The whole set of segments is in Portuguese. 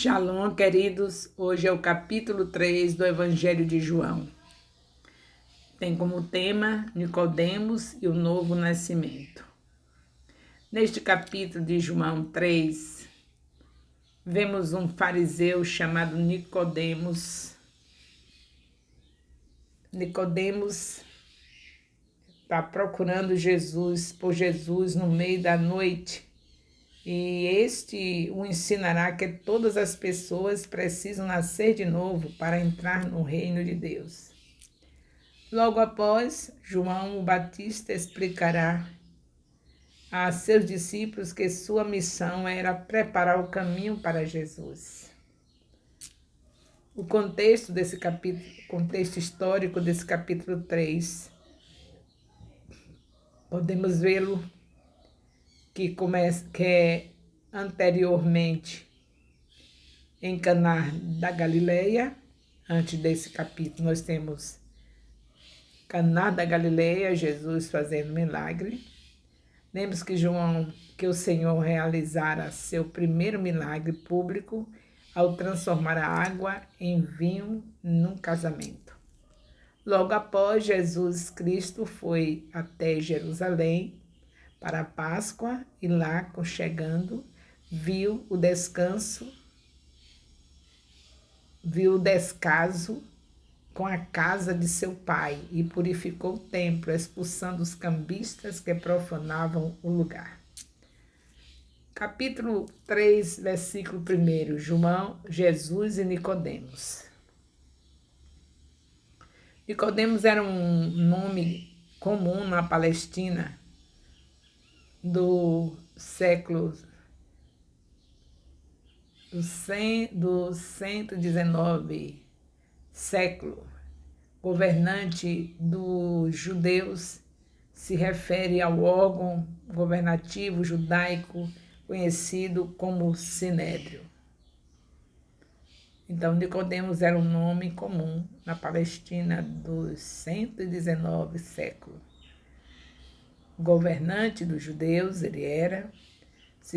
Shalom, queridos. Hoje é o capítulo 3 do Evangelho de João. Tem como tema Nicodemos e o novo nascimento. Neste capítulo de João 3, vemos um fariseu chamado Nicodemos. Nicodemos está procurando Jesus, por Jesus no meio da noite. E este o ensinará que todas as pessoas precisam nascer de novo para entrar no reino de Deus. Logo após, João o Batista explicará a seus discípulos que sua missão era preparar o caminho para Jesus. O contexto desse capítulo, contexto histórico desse capítulo 3, podemos vê-lo que é anteriormente em Caná da Galileia. Antes desse capítulo nós temos Caná da Galileia, Jesus fazendo milagre. Lembre-se que o Senhor realizara seu primeiro milagre público ao transformar a água em vinho num casamento. Logo após, Jesus Cristo foi até Jerusalém para a Páscoa e lá, chegando, viu o descaso com a casa de seu pai e purificou o templo, expulsando os cambistas que profanavam o lugar. Capítulo 3, versículo 1, João, Jesus e Nicodemos. Nicodemos era um nome comum na Palestina do 119 século. Governante dos judeus se refere ao órgão governativo judaico conhecido como Sinédrio. Então, Nicodemos era um nome comum na Palestina do 119 século. Governante dos judeus, ele era, se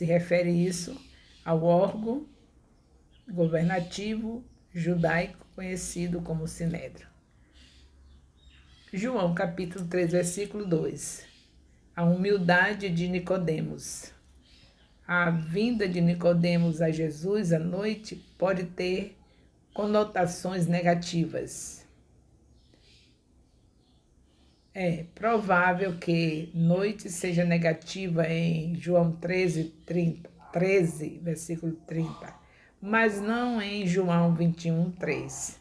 refere isso ao órgão governativo judaico conhecido como Sinédrio. João capítulo 3, versículo 2. A humildade de Nicodemos. A vinda de Nicodemos a Jesus à noite pode ter conotações negativas. É provável que noite seja negativa em João 13, versículo 30, mas não em João 21, 3.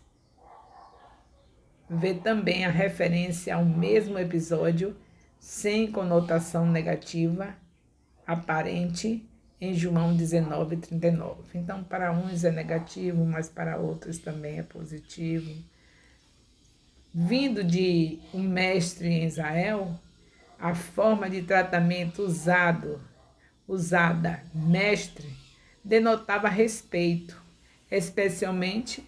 Vê também a referência ao mesmo episódio, sem conotação negativa aparente, em João 19, 39. Então, para uns é negativo, mas para outros também é positivo. Vindo de um mestre em Israel, a forma de tratamento usada mestre, denotava respeito, especialmente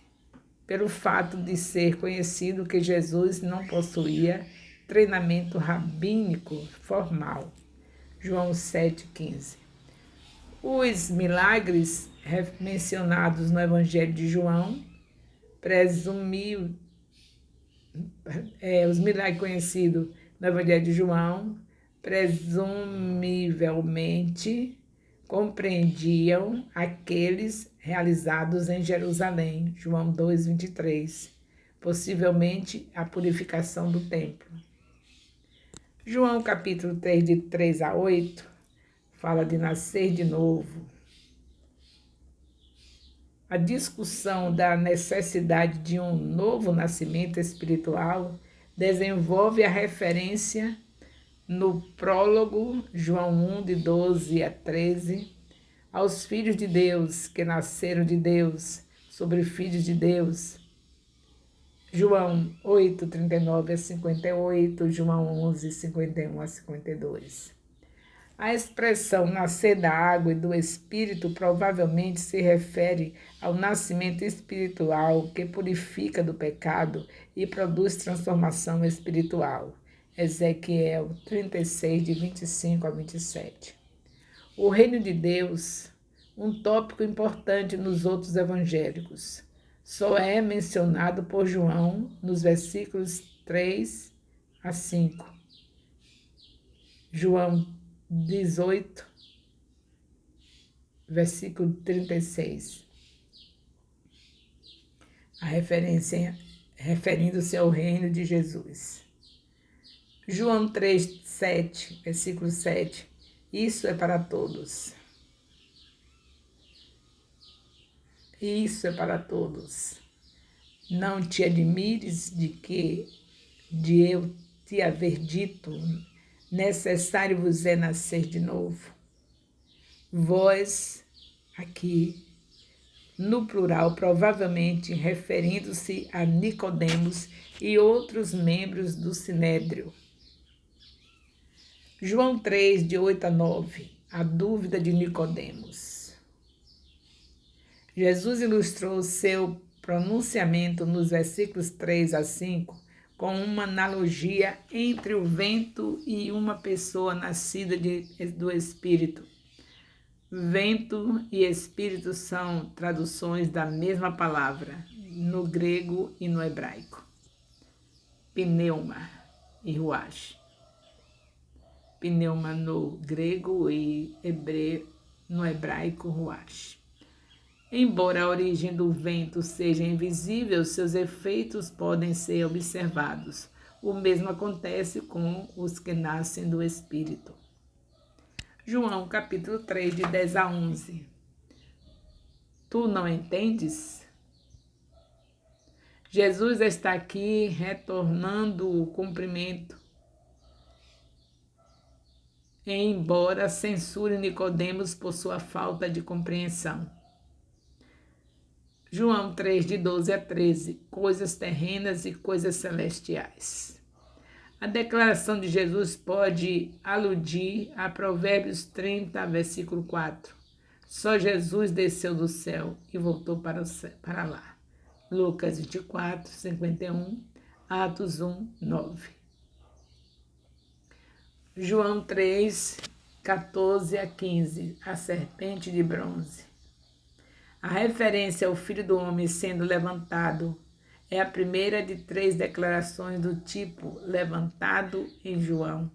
pelo fato de ser conhecido que Jesus não possuía treinamento rabínico formal. João 7,15. Os milagres mencionados no Evangelho de João os milagres conhecidos no Evangelho de João presumivelmente compreendiam aqueles realizados em Jerusalém, João 2,23, possivelmente a purificação do templo. João capítulo 3, de 3 a 8, fala de nascer de novo. A discussão da necessidade de um novo nascimento espiritual desenvolve a referência no prólogo, João 1, de 12 a 13, aos filhos de Deus que nasceram de Deus, sobre filhos de Deus. João 8, 39 a 58, João 11, 51 a 52. A expressão nascer da água e do Espírito provavelmente se refere ao nascimento espiritual que purifica do pecado e produz transformação espiritual. Ezequiel 36, de 25 a 27. O reino de Deus, um tópico importante nos outros evangélicos. Só é mencionado por João nos versículos 3 a 5. João 18, versículo 36. A referência referindo-se ao reino de Jesus. João 3, 7, versículo 7. Isso é para todos. Isso é para todos. Não te admires de eu te haver dito, necessário vos é nascer de novo. Vós, aqui, no plural, provavelmente referindo-se a Nicodemos e outros membros do Sinédrio. João 3, de 8 a 9, a dúvida de Nicodemos. Jesus ilustrou seu pronunciamento nos versículos 3 a 5 com uma analogia entre o vento e uma pessoa nascida do Espírito. Vento e Espírito são traduções da mesma palavra, no grego e no hebraico. Pneuma e ruach. Pneuma no grego e no hebraico ruach. Embora a origem do vento seja invisível, seus efeitos podem ser observados. O mesmo acontece com os que nascem do Espírito. João capítulo 3, de 10 a 11. Tu não entendes? Jesus está aqui retornando o cumprimento, embora censure Nicodemos por sua falta de compreensão. João 3, de 12 a 13, coisas terrenas e coisas celestiais. A declaração de Jesus pode aludir a Provérbios 30, versículo 4. Só Jesus desceu do céu e voltou para lá. Lucas 24, 51, Atos 1, 9. João 3, 14 a 15, a serpente de bronze. A referência ao Filho do Homem sendo levantado é a primeira de 3 declarações do tipo levantado em João.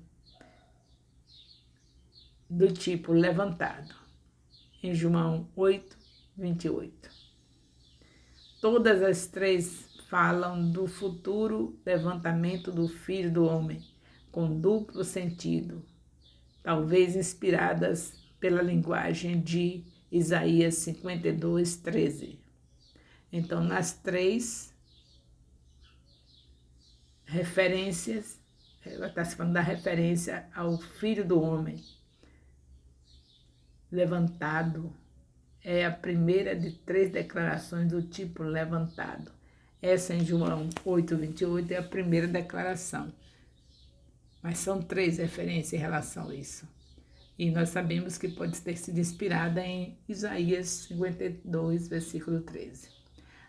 Do tipo levantado em João 8, 28. Todas as 3 falam do futuro levantamento do Filho do Homem, com duplo sentido, talvez inspiradas pela linguagem de Isaías 52, 13. Então, nas 3 referências, ela está se falando da referência ao Filho do Homem levantado. É a primeira de 3 declarações do tipo levantado. Essa em João 8, 28 é a primeira declaração. Mas são 3 referências em relação a isso. E nós sabemos que pode ter sido inspirada em Isaías 52, versículo 13.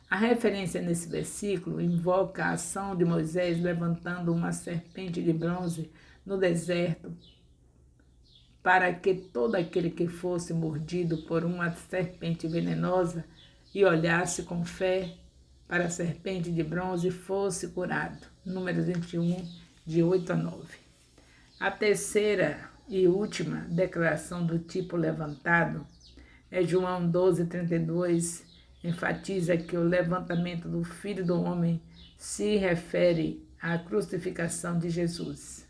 A referência nesse versículo invoca a ação de Moisés levantando uma serpente de bronze no deserto para que todo aquele que fosse mordido por uma serpente venenosa e olhasse com fé para a serpente de bronze fosse curado. Números 21, de 8 a 9. A terceira e última declaração do tipo levantado é João 12, 32, enfatiza que o levantamento do Filho do Homem se refere à crucificação de Jesus.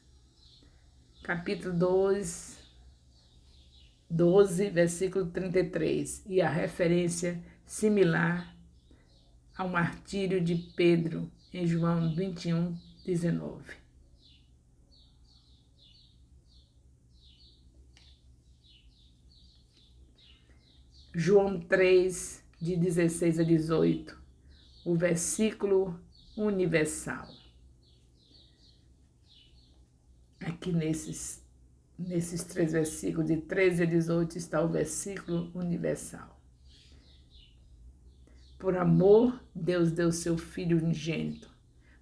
Capítulo 12, versículo 33, e a referência similar ao martírio de Pedro em João 21, 19. João 3, de 16 a 18, o versículo universal. Aqui nesses 3 versículos, de 13 a 18, está o versículo universal. Por amor, Deus deu seu Filho unigênito,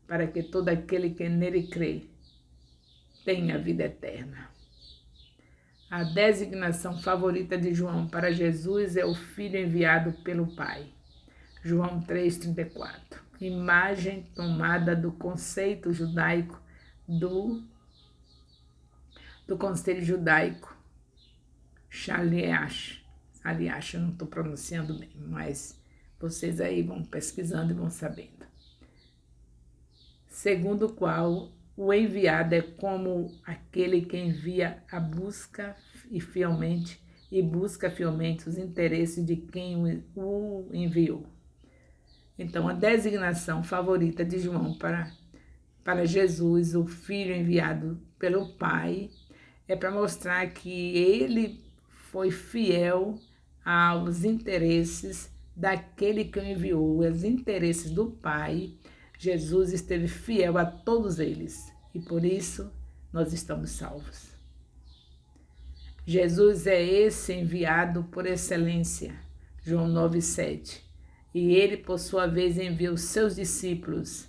para que todo aquele que nele crê tenha vida eterna. A designação favorita de João para Jesus é o Filho enviado pelo Pai. João 3,34. Imagem tomada do conceito judaico do conselho judaico. Shaliach, eu não estou pronunciando bem, mas vocês aí vão pesquisando e vão sabendo. Segundo o qual o enviado é como aquele que envia a busca e busca fielmente os interesses de quem o enviou. Então, a designação favorita de João para Jesus, o Filho enviado pelo Pai, é para mostrar que ele foi fiel aos interesses daquele que o enviou, os interesses do Pai. Jesus esteve fiel a todos eles e por isso nós estamos salvos. Jesus é esse enviado por excelência, João 9,7. E ele, por sua vez, envia os seus discípulos.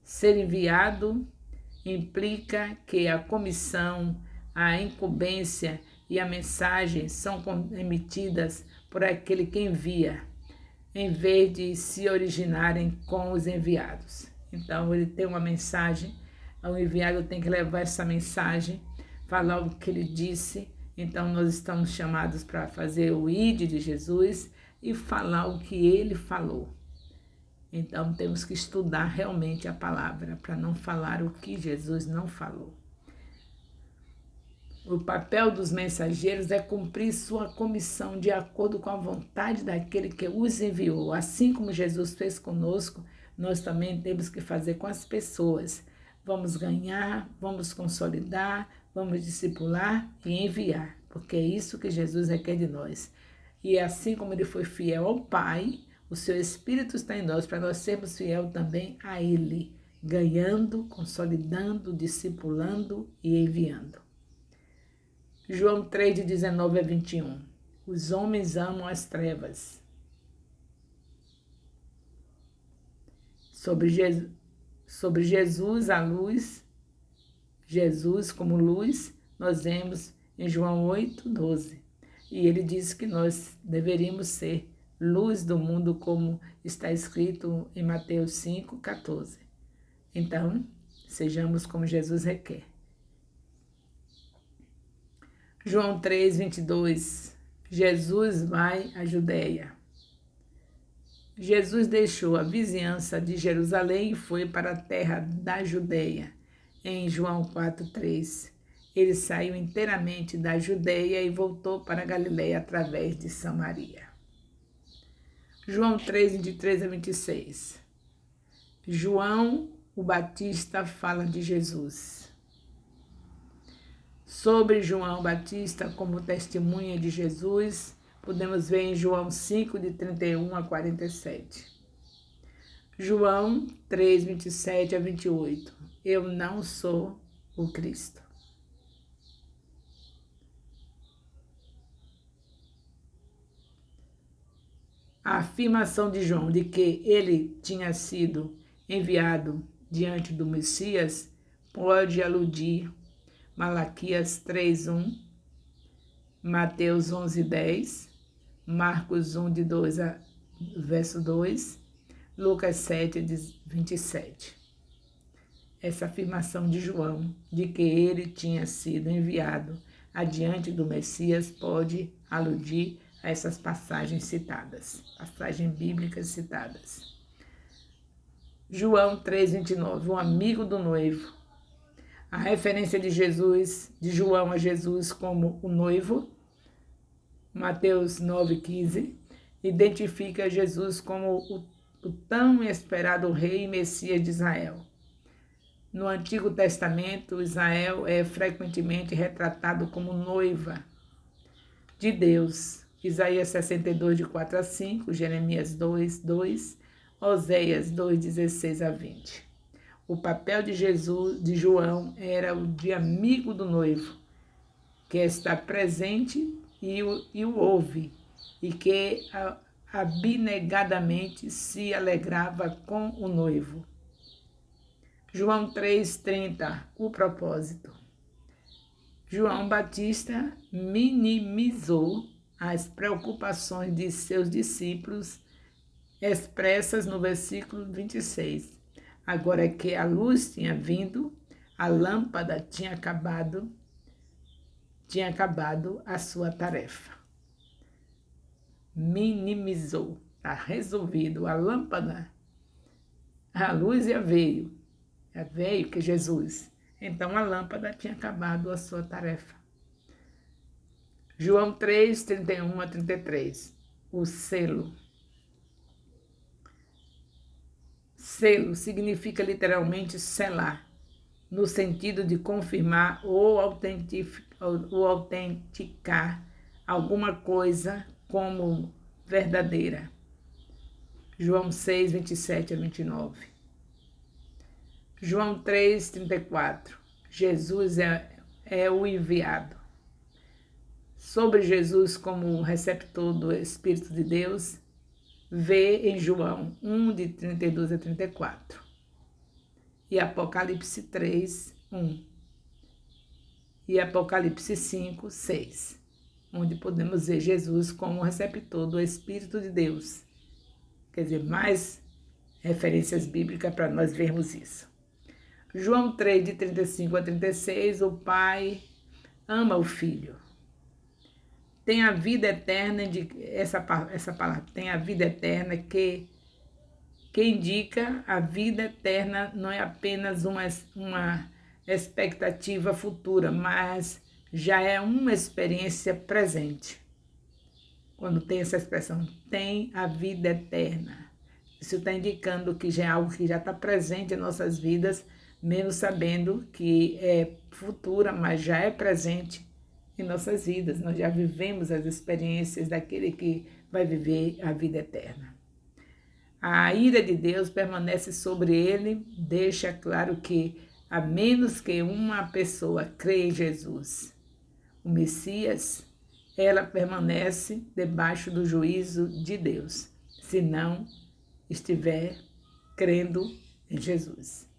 Ser enviado implica que a comissão, a incumbência e a mensagem são emitidas por aquele que envia, em vez de se originarem com os enviados. Então, ele tem uma mensagem, o enviado tem que levar essa mensagem, falar o que ele disse. Então, nós estamos chamados para fazer o ID de Jesus e falar o que ele falou. Então, temos que estudar realmente a palavra para não falar o que Jesus não falou. O papel dos mensageiros é cumprir sua comissão de acordo com a vontade daquele que os enviou. Assim como Jesus fez conosco, nós também temos que fazer com as pessoas. Vamos ganhar, vamos consolidar, vamos discipular e enviar, porque é isso que Jesus requer de nós. E assim como ele foi fiel ao Pai, o seu Espírito está em nós para nós sermos fiel também a ele, ganhando, consolidando, discipulando e enviando. João 3, de 19 a 21. Os homens amam as trevas. Sobre Jesus, a luz, Jesus como luz, nós vemos em João 8, 12. E ele diz que nós deveríamos ser luz do mundo, como está escrito em Mateus 5, 14. Então, sejamos como Jesus requer. João 3, 22. Jesus vai à Judéia. Jesus deixou a vizinhança de Jerusalém e foi para a terra da Judéia. Em João 4, 3. Ele saiu inteiramente da Judéia e voltou para a Galiléia através de Samaria. João 3, de 3 a 26. João o Batista fala de Jesus. Sobre João Batista como testemunha de Jesus, podemos ver em João 5, de 31 a 47. João 3, 27 a 28. Eu não sou o Cristo. A afirmação de João de que ele tinha sido enviado diante do Messias pode aludir Malaquias 3:1, Mateus 11:10, Marcos 1, de 2 a verso 2, Lucas 7, de 27. Essa afirmação de João de que ele tinha sido enviado adiante do Messias pode aludir a essas passagens citadas, passagens bíblicas citadas. João 3:29, o amigo do noivo. A referência de João a Jesus como o noivo, Mateus 9:15, identifica Jesus como o tão esperado rei e Messias de Israel. No Antigo Testamento, Israel é frequentemente retratado como noiva de Deus. Isaías 62, de 4 a 5, Jeremias 2, 2, Oséias 2, 16 a 20. O papel de João era o de amigo do noivo, que está presente e o ouve, e que abnegadamente se alegrava com o noivo. João 3,30, o propósito. João Batista minimizou as preocupações de seus discípulos expressas no versículo 26. Agora que a luz tinha vindo, a lâmpada tinha acabado a sua tarefa. Minimizou, está resolvido. A lâmpada, a luz já veio que Jesus. Então a lâmpada tinha acabado a sua tarefa. João 3, 31 a 33. O selo. Selo significa literalmente selar, no sentido de confirmar ou autenticar alguma coisa como verdadeira. João 6, 27 a 29. João 3, 34. Jesus é o enviado. Sobre Jesus como receptor do Espírito de Deus, vê em João 1, de 32 a 34. E Apocalipse 3, 1. E Apocalipse 5, 6. Onde podemos ver Jesus como receptor do Espírito de Deus. Quer dizer, mais referências bíblicas para nós vermos isso. João 3, de 35 a 36, o Pai ama o Filho. Tem a vida eterna, essa palavra, tem a vida eterna, que indica a vida eterna não é apenas uma expectativa futura, mas já é uma experiência presente. Quando tem essa expressão, tem a vida eterna. Isso está indicando que já é algo que já está presente em nossas vidas, mesmo sabendo que é futura, mas já é presente em nossas vidas. Nós já vivemos as experiências daquele que vai viver a vida eterna. A ira de Deus permanece sobre ele, deixa claro que, a menos que uma pessoa creia em Jesus, o Messias, ela permanece debaixo do juízo de Deus, se não estiver crendo em Jesus.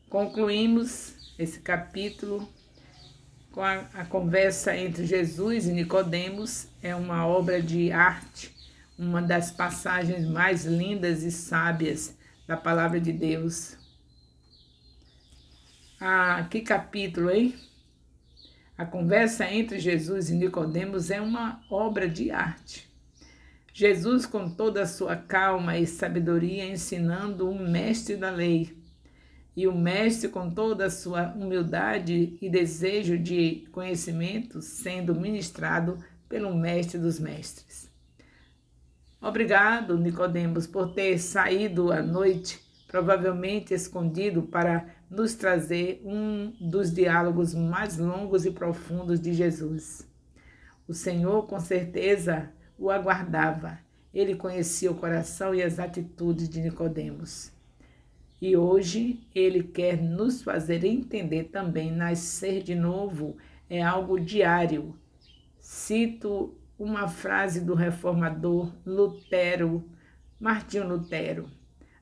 Concluímos esse capítulo com a conversa entre Jesus e Nicodemos. É uma obra de arte, uma das passagens mais lindas e sábias da palavra de Deus. Que capítulo, hein? A conversa entre Jesus e Nicodemos é uma obra de arte. Jesus, com toda a sua calma e sabedoria, ensinando o mestre da lei. E o mestre, com toda a sua humildade e desejo de conhecimento, sendo ministrado pelo mestre dos mestres. Obrigado, Nicodemos, por ter saído à noite, provavelmente escondido, para nos trazer um dos diálogos mais longos e profundos de Jesus. O Senhor, com certeza, o aguardava. Ele conhecia o coração e as atitudes de Nicodemos. E hoje ele quer nos fazer entender também, nascer de novo é algo diário. Cito uma frase do reformador Martinho Lutero: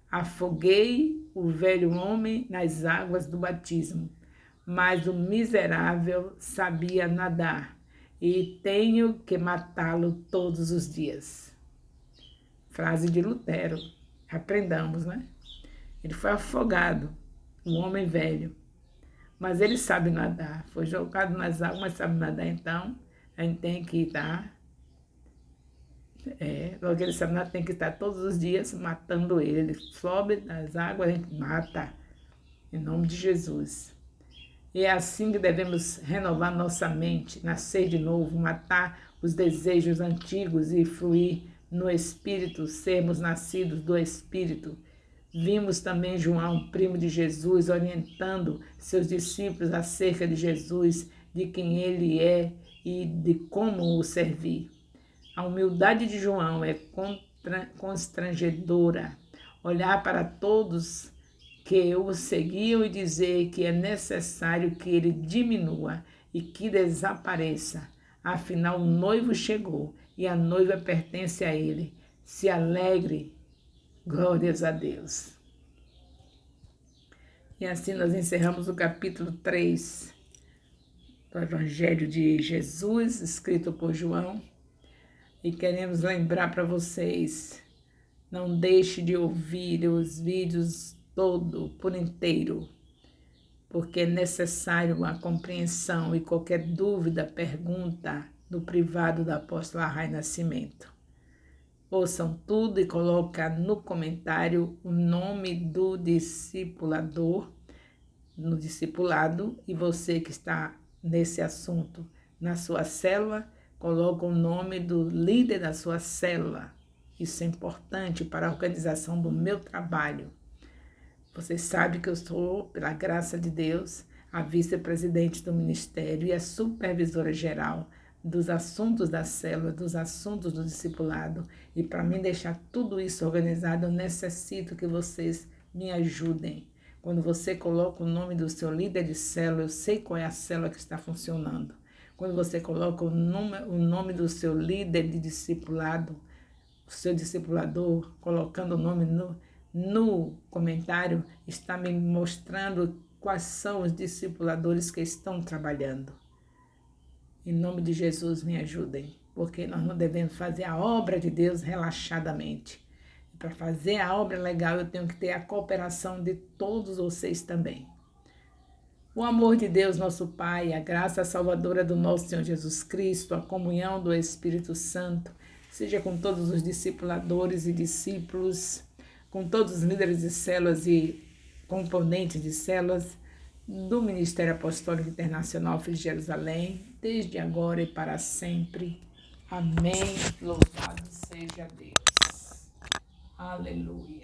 afoguei o velho homem nas águas do batismo, mas o miserável sabia nadar e tenho que matá-lo todos os dias. Frase de Lutero. Aprendamos, né? Ele foi afogado, um homem velho, mas ele sabe nadar. Foi jogado nas águas, mas sabe nadar. Então, a gente tem que estar... logo ele sabe nadar, tem que estar todos os dias matando ele. Ele sobe nas águas, a gente mata, em nome de Jesus. E é assim que devemos renovar nossa mente, nascer de novo, matar os desejos antigos e fluir no Espírito, sermos nascidos do Espírito. Vimos também João, primo de Jesus, orientando seus discípulos acerca de Jesus, de quem ele é e de como o servir. A humildade de João é constrangedora. Olhar para todos que o seguiam e dizer que é necessário que ele diminua e que desapareça. Afinal, o noivo chegou e a noiva pertence a ele. Se alegre. Glórias a Deus. E assim nós encerramos o capítulo 3 do Evangelho de Jesus, escrito por João. E queremos lembrar para vocês, não deixe de ouvir os vídeos todo, por inteiro, porque é necessário a compreensão e qualquer dúvida, pergunta no privado da apóstola Rai Nascimento. Ouçam tudo e coloca no comentário o nome do discipulador, no discipulado, e você que está nesse assunto na sua célula, coloca o nome do líder da sua célula. Isso é importante para a organização do meu trabalho. Você sabe que eu sou, pela graça de Deus, a vice-presidente do ministério e a supervisora geral dos assuntos da célula, dos assuntos do discipulado. E para mim deixar tudo isso organizado, eu necessito que vocês me ajudem. Quando você coloca o nome do seu líder de célula, eu sei qual é a célula que está funcionando. Quando você coloca o nome do seu líder de discipulado, o seu discipulador, colocando o nome no comentário, está me mostrando quais são os discipuladores que estão trabalhando. Em nome de Jesus, me ajudem, porque nós não devemos fazer a obra de Deus relaxadamente. Para fazer a obra legal, eu tenho que ter a cooperação de todos vocês também. O amor de Deus, nosso Pai, a graça salvadora do nosso Senhor Jesus Cristo, a comunhão do Espírito Santo, seja com todos os discipuladores e discípulos, com todos os líderes de células e componentes de células do Ministério Apostólico Internacional Filho de Jerusalém, desde agora e para sempre. Amém. Louvado seja Deus. Aleluia.